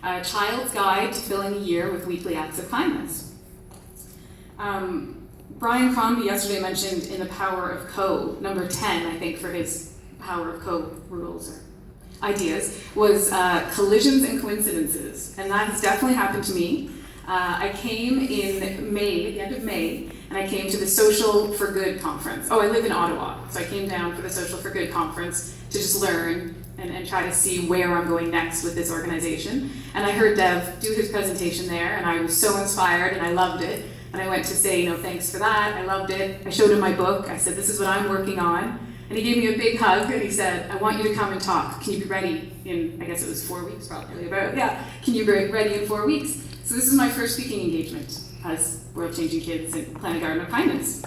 A Child's Guide to Filling a Year with Weekly Acts of Kindness. Brian Crombie yesterday mentioned in The Power of Co, number 10, I think, for his Power of Co rules or ideas, was collisions and coincidences. And that has definitely happened to me. I came in May, at the end of May, and I came to the Social for Good conference. Oh, I live in Ottawa, so I came down for the Social for Good conference to just learn and try to see where I'm going next with this organization. And I heard Dev do his presentation there, and I was so inspired, and I loved it. And I went to say, thanks for that, I loved it. I showed him my book, I said, this is what I'm working on. And he gave me a big hug, and he said, I want you to come and talk. Can you be ready in, I guess it was 4 weeks probably, can you be ready in 4 weeks? So this is my first speaking engagement as World Changing Kids and Plant a Garden of Kindness.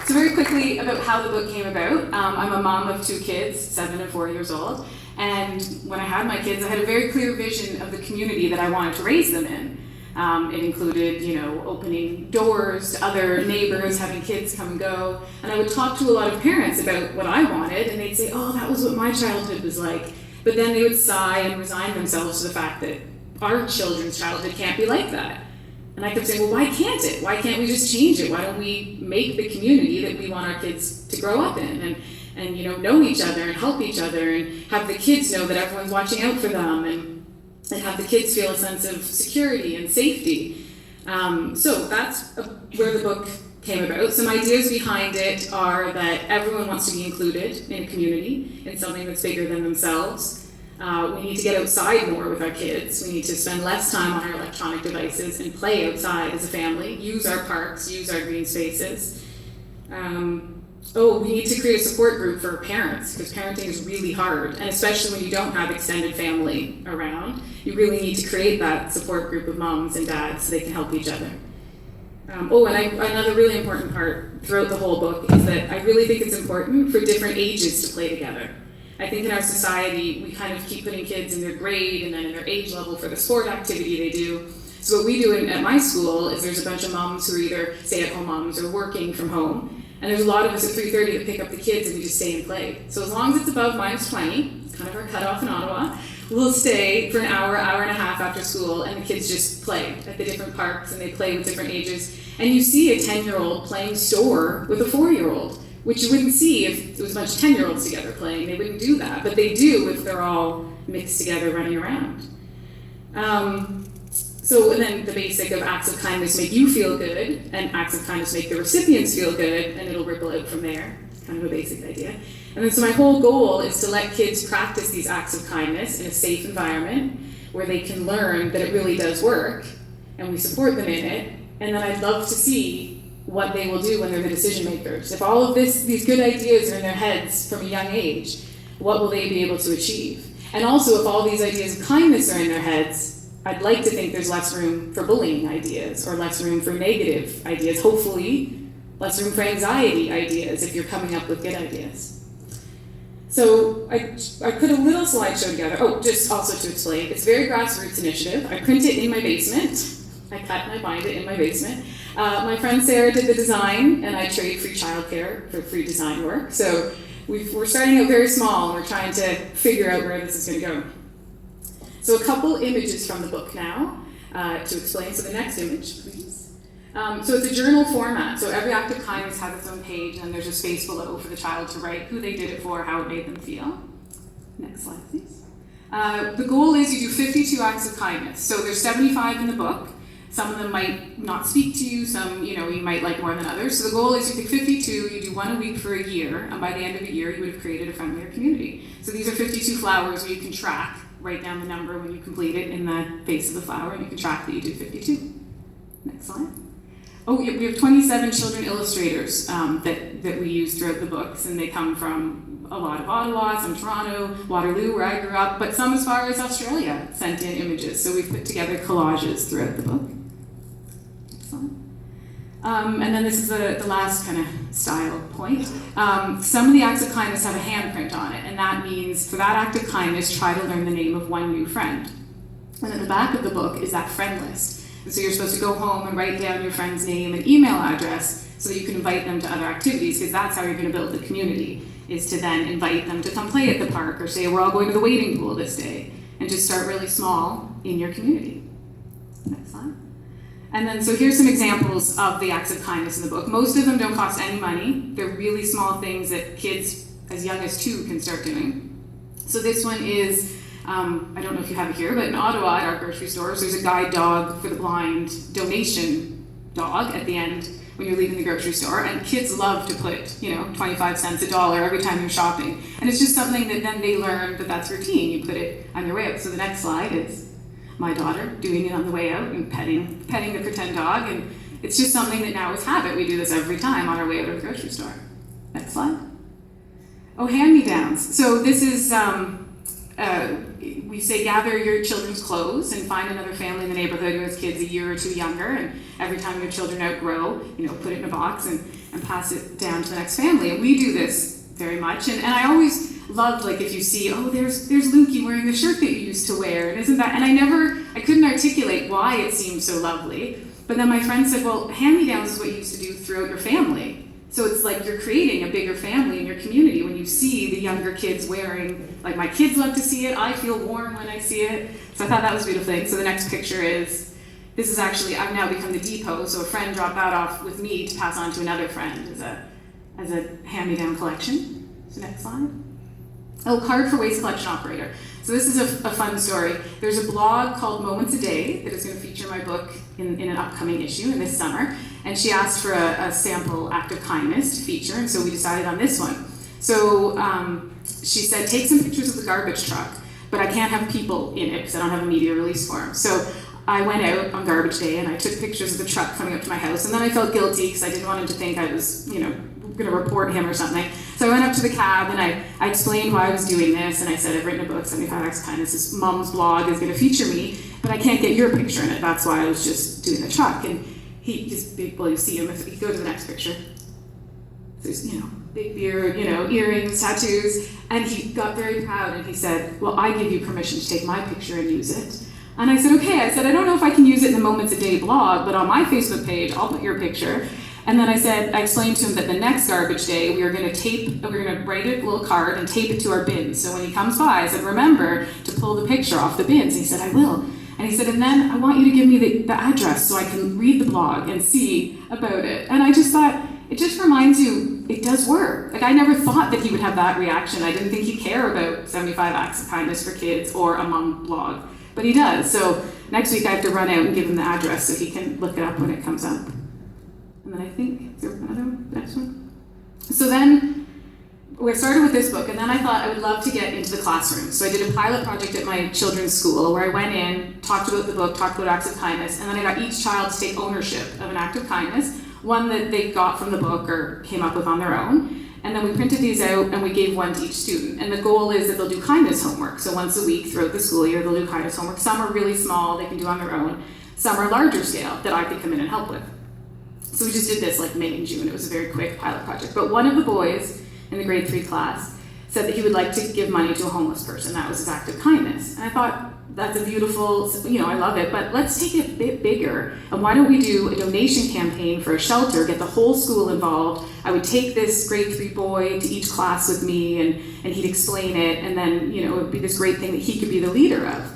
So very quickly about how the book came about. I'm a mom of 2 kids, 7 and 4 years old. And when I had my kids, I had a very clear vision of the community that I wanted to raise them in. It included, opening doors to other neighbors, having kids come and go. And I would talk to a lot of parents about what I wanted, and they'd say, oh, that was what my childhood was like. But then they would sigh and resign themselves to the fact that our children's childhood can't be like that. And I kept saying, well, why can't it? Why can't we just change it? Why don't we make the community that we want our kids to grow up in and know each other and help each other and have the kids know that everyone's watching out for them and have the kids feel a sense of security and safety. So that's where the book came about. Some ideas behind it are that everyone wants to be included in a community, in something that's bigger than themselves. We need to get outside more with our kids. We need to spend less time on our electronic devices and play outside as a family, use our parks, use our green spaces. We need to create a support group for parents, because parenting is really hard, and especially when you don't have extended family around, you really need to create that support group of moms and dads so they can help each other. Another really important part throughout the whole book is that I really think it's important for different ages to play together. I think in our society, we kind of keep putting kids in their grade and then in their age level for the sport activity they do. So what we do at my school is there's a bunch of moms who are either stay-at-home moms or working from home. And there's a lot of us at 3:30 that pick up the kids and we just stay and play. So as long as it's above -20, it's kind of our cutoff in Ottawa, we'll stay for an hour, hour and a half after school, and the kids just play at the different parks and they play with different ages. And you see a 10-year-old playing store with a 4-year-old, which you wouldn't see if it was a bunch of 10-year-olds together playing. They wouldn't do that, but they do if they're all mixed together running around. And then the basic of acts of kindness make you feel good, and acts of kindness make the recipients feel good, and it'll ripple out from there. It's kind of a basic idea. And then so my whole goal is to let kids practice these acts of kindness in a safe environment where they can learn that it really does work, and we support them in it. And then I'd love to see what they will do when they're the decision makers. If all of these good ideas are in their heads from a young age, what will they be able to achieve? And also, if all these ideas of kindness are in their heads, I'd like to think there's less room for bullying ideas or less room for negative ideas. Hopefully, less room for anxiety ideas if you're coming up with good ideas. So I put a little slideshow together. Just also to explain, it's a very grassroots initiative. I print it in my basement. I cut and I bind it in my basement. My friend Sarah did the design, and I trade free childcare for free design work. So we're starting out very small, and we're trying to figure out where this is going to go. So a couple images from the book now to explain. So the next image, please. So it's a journal format. So every act of kindness has its own page, and there's a space below for the child to write who they did it for, how it made them feel. Next slide, please. The goal is you do 52 acts of kindness. So there's 75 in the book. Some of them might not speak to you, some you might like more than others. So the goal is you pick 52, you do one a week for a year, and by the end of the year you would have created a friendlier community. So these are 52 flowers where you can track, write down the number when you complete it in the base of the flower, and you can track that you did 52. Next slide. We have 27 children illustrators that we use throughout the books, and they come from a lot of Ottawa, some Toronto, Waterloo, where I grew up, but some as far as Australia sent in images. So we've put together collages throughout the book. And then this is the last kind of style point. Some of the acts of kindness have a handprint on it, and that means for that act of kindness, try to learn the name of one new friend. And at the back of the book is that friend list. And so you're supposed to go home and write down your friend's name and email address so that you can invite them to other activities, because that's how you're going to build the community. is to then invite them to come play at the park, or say we're all going to the wading pool this day, and just start really small in your community. Next slide. And then, so here's some examples of the acts of kindness in the book. Most of them don't cost any money. They're really small things that kids as young as 2 can start doing. So this one is, I don't know if you have it here, but in Ottawa at our grocery stores, there's a guide dog for the blind donation dog at the end when you're leaving the grocery store. And kids love to put, 25 cents, $1 every time you're shopping. And it's just something that then they learn that that's routine. You put it on your way out. So the next slide is my daughter doing it on the way out and petting the pretend dog, and it's just something that now is habit. We do this every time on our way out of the grocery store. Next slide. Oh, hand-me-downs. So this is, we say gather your children's clothes and find another family in the neighborhood who has kids a year or 2 younger, and every time your children outgrow, put it in a box and pass it down to the next family. And we do this very much, and I always loved, like, if you see, oh, there's Lukey wearing the shirt that you used to wear, and isn't that, and I couldn't articulate why it seemed so lovely, but then my friend said, well, hand-me-downs is what you used to do throughout your family. So it's like you're creating a bigger family in your community when you see the younger kids wearing, like my kids love to see it, I feel warm when I see it, so I thought that was a beautiful thing. So the next picture is, this is actually, I've now become the depot, so a friend dropped that off with me to pass on to another friend as a hand-me-down collection. So next slide. Oh, card for waste collection operator. So this is a fun story. There's a blog called Moments a Day that is going to feature my book in an upcoming issue in this summer. And she asked for a sample act of kindness to feature, and so we decided on this one. So she said, take some pictures of the garbage truck, but I can't have people in it because I don't have a media release form. So I went out on garbage day and I took pictures of the truck coming up to my house, and then I felt guilty because I didn't want him to think I was, going to report him or something. So I went up to the cab and I explained why I was doing this, and I said, I've written a book, 75 Acts of Kindness, this mom's blog is going to feature me, but I can't get your picture in it. That's why I was just doing the truck. And he's big, well, you see him if you go to the next picture. So he's, big beard, earrings, tattoos, and he got very proud and he said, well, I give you permission to take my picture and use it. And I said, okay. I said, I don't know if I can use it in the Moments a Day blog, but on my Facebook page, I'll put your picture. And then I explained to him that the next garbage day, we were going to write a little card and tape it to our bins. So when he comes by, I said, remember to pull the picture off the bins. And he said, I will. And he said, and then I want you to give me the address so I can read the blog and see about it. And I just thought, it just reminds you, it does work. Like, I never thought that he would have that reaction. I didn't think he'd care about 75 Acts of Kindness for Kids or a mom blog. But he does. So next week I have to run out and give him the address so he can look it up when it comes up. And then I think, is there another one? Next one? So then we started with this book, and then I thought I would love to get into the classroom. So I did a pilot project at my children's school where I went in, talked about the book, talked about acts of kindness, and then I got each child to take ownership of an act of kindness, one that they got from the book or came up with on their own. And then we printed these out and we gave one to each student. And the goal is that they'll do kindness homework. So once a week throughout the school year, they'll do kindness homework. Some are really small, they can do on their own. Some are larger scale that I could come in and help with. So we just did this like May and June. It was a very quick pilot project. But one of the boys in the grade 3 class said that he would like to give money to a homeless person. That was his act of kindness. And I thought, that's a beautiful, I love it, but let's take it a bit bigger. And why don't we do a donation campaign for a shelter, get the whole school involved. I would take this grade 3 boy to each class with me and he'd explain it, and then, it would be this great thing that he could be the leader of.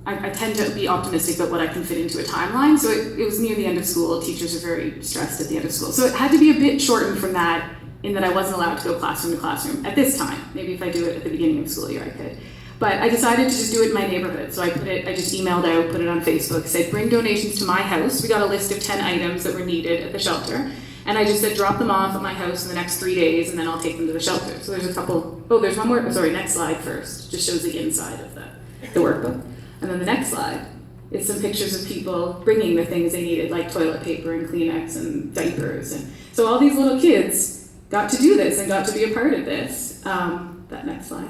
I tend to be optimistic about what I can fit into a timeline, so it was near the end of school. Teachers are very stressed at the end of school. So it had to be a bit shortened from that, in that I wasn't allowed to go classroom to classroom at this time. Maybe if I do it at the beginning of the school year, I could. But I decided to just do it in my neighborhood. So I just emailed out, put it on Facebook, said, bring donations to my house. We got a list of 10 items that were needed at the shelter. And I just said, drop them off at my house in the next 3 days, and then I'll take them to the shelter. So there's a couple, there's one more, sorry, next slide first. Just shows the inside of the workbook. And then the next slide is some pictures of people bringing the things they needed, like toilet paper and Kleenex and diapers. And so all these little kids got to do this and got to be a part of this. That next slide.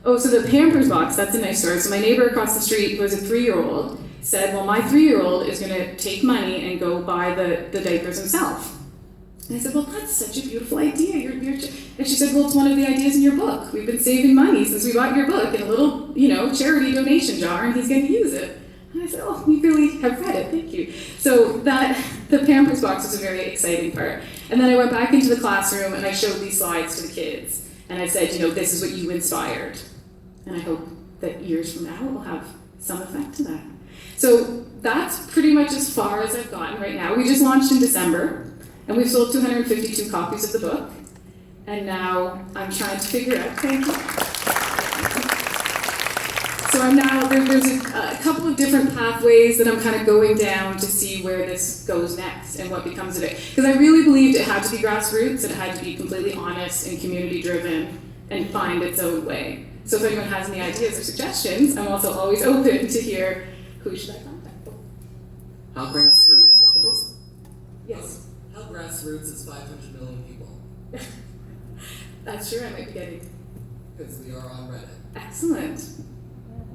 Oh, so the Pampers box, that's a nice story. So my neighbor across the street, who was a 3-year-old, said, well, my 3-year-old is going to take money and go buy the diapers himself. And I said, well, that's such a beautiful idea. And she said, well, it's one of the ideas in your book. We've been saving money since we got your book in a little, charity donation jar, and he's going to use it. And I said, oh, you really have read it, thank you. So that the Pampers box was a very exciting part. And then I went back into the classroom and I showed these slides to the kids. And I said, this is what you inspired. And I hope that years from now it will have some effect to that. So that's pretty much as far as I've gotten right now. We just launched in December, and we've sold 252 copies of the book. And now I'm trying to figure out, thank you. So I'm now, there's a couple of different pathways that I'm kind of going down to see where this goes next and what becomes of it. Because I really believed it had to be grassroots, it had to be completely honest and community driven and find its own way. So if anyone has any ideas or suggestions, I'm also always open to hear who should I contact. How grassroots? Yes. How grassroots is 500 million people? That's true, I might be getting. Because we are on Reddit. Excellent.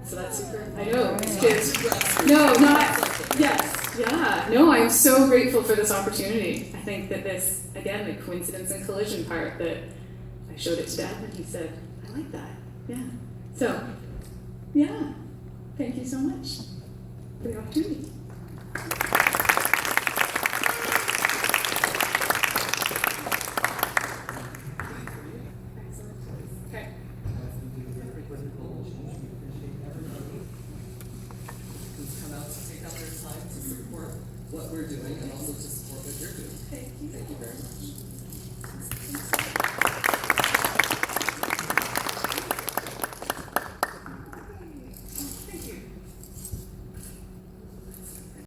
So that's super. I know, kids. No, not. Yes, yeah. No, I'm so grateful for this opportunity. I think that this, again, the coincidence and collision part that I showed it to Dad and he said, I like that. Yeah. So, yeah. Thank you so much for the opportunity. What we're doing and also to support what you're doing. Thank you. Thank you very much.